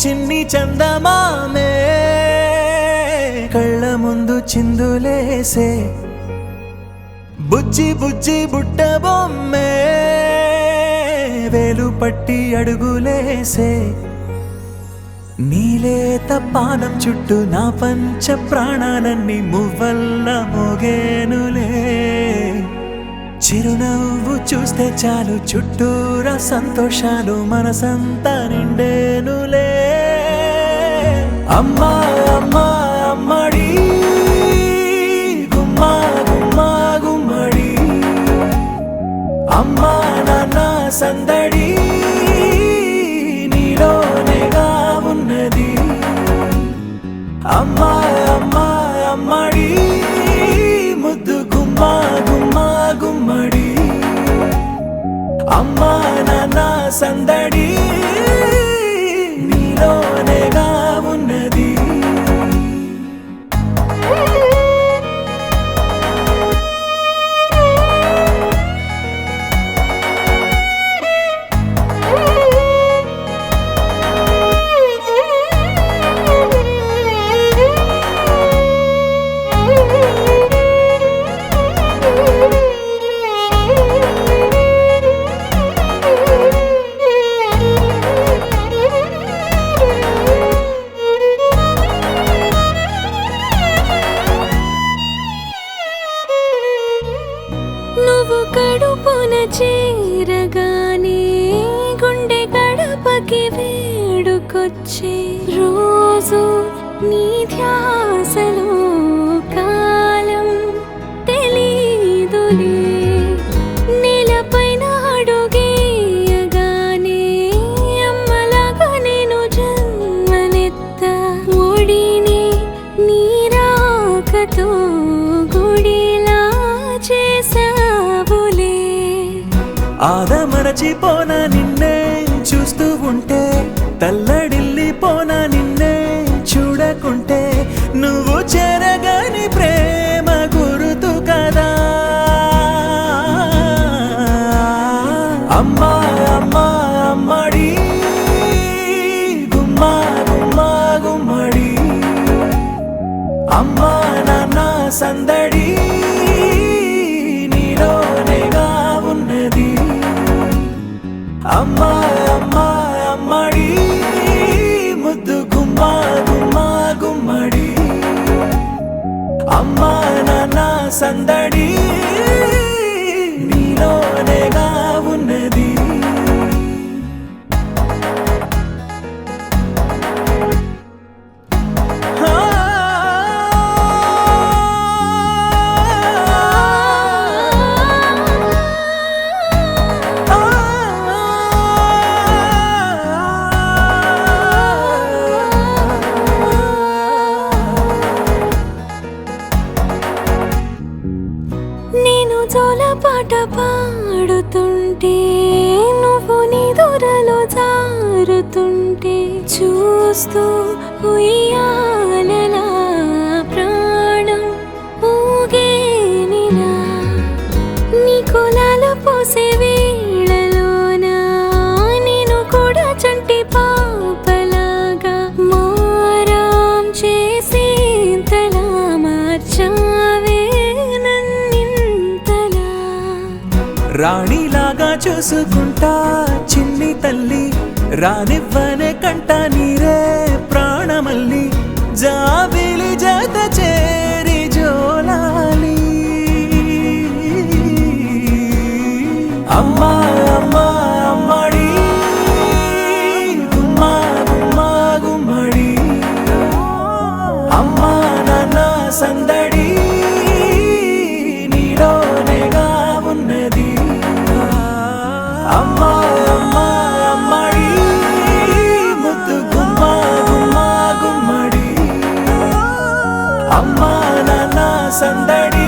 చిన్ని చందమామే కళ్ళ ముందు చిందులేసే బుజ్జి బుజ్జి బుట్ట బొమ్మే వేలు పట్టి అడుగులేసే నీలేత పానం చుట్టూ నా పంచ ప్రాణాలన్నీ మువ్వల్ల మోగేనులే చిరునవ్వు చూస్తే చాలు చుట్టూరా సంతోషాలు మనసంతా నిండేనులే అమ్మా అమ్మా అమ్మడి గుమ్మా గుమ్మా గుమ్మడి అమ్మా నాన్న సందడి నీలోనేగా ఉన్నది అమ్మా అమ్మా అమ్మడి ముద్దు గుమ్మా గుమ్మా గుమ్మడి అమ్మా నాన్న సందడి నీలోనేగా ఉన్నది నువ్వు కడుపున చేరగానే గుండె గడపకి వేడుకొచ్చే రోజు నీ ధ్యాసలో కాలం తెలీదులే నేలపైన అడుగేయగానే అమ్మలాగా నేను జన్మనెత్త ఒడిని నీ రాకతో గుడిలా చేసావులే ఆదమరచిపోనా నిన్నే చూస్తూ ఉంటే తల్లడిల్లిపోనా నిన్నే చూడకుంటే నువ్వు చెరగని ప్రేమ గురుతు కదా అమ్మా అమ్మా అమ్మడి గుమ్మా గుమ్మా గుమ్మడి అమ్మా నాన్న సందడి నీలోనేగా ఉన్నది అమ్మా అమ్మా అమ్మడి ముద్దు గుమ్మా గుమ్మా గుమ్మడి అమ్మా నాన్న సందడి నీలోనేగా ఉన్నది నేను జోలపాట పాడుతుంటే నువ్వు నిదురలో జారుతుంటే చూస్తూ ఉయ్యాలలా ప్రాణం ఊగేనిలా నీ కులాల పోసే వేళలోన నేను కూడా చంటి పాపలాగా మారాం చేసేంతలా మార్చావే రాణిలాగా చూసుకుంటా చిన్ని తల్లి రానివ్వనే కంట నీరే ప్రాణమల్లి జాబిలి జత చేరి జోలాలి అమ్మా అమ్మా అమ్మడి గుమ్మా గుమ్మా గుమ్మడి అమ్మా నాన్న సందడి నీలోనేగా ఉన్నది అమ్మా అమ్మా అమ్మడి ముద్దు గుమ్మా గుమ్మా గుమ్మడి అమ్మా నాన్న సందడి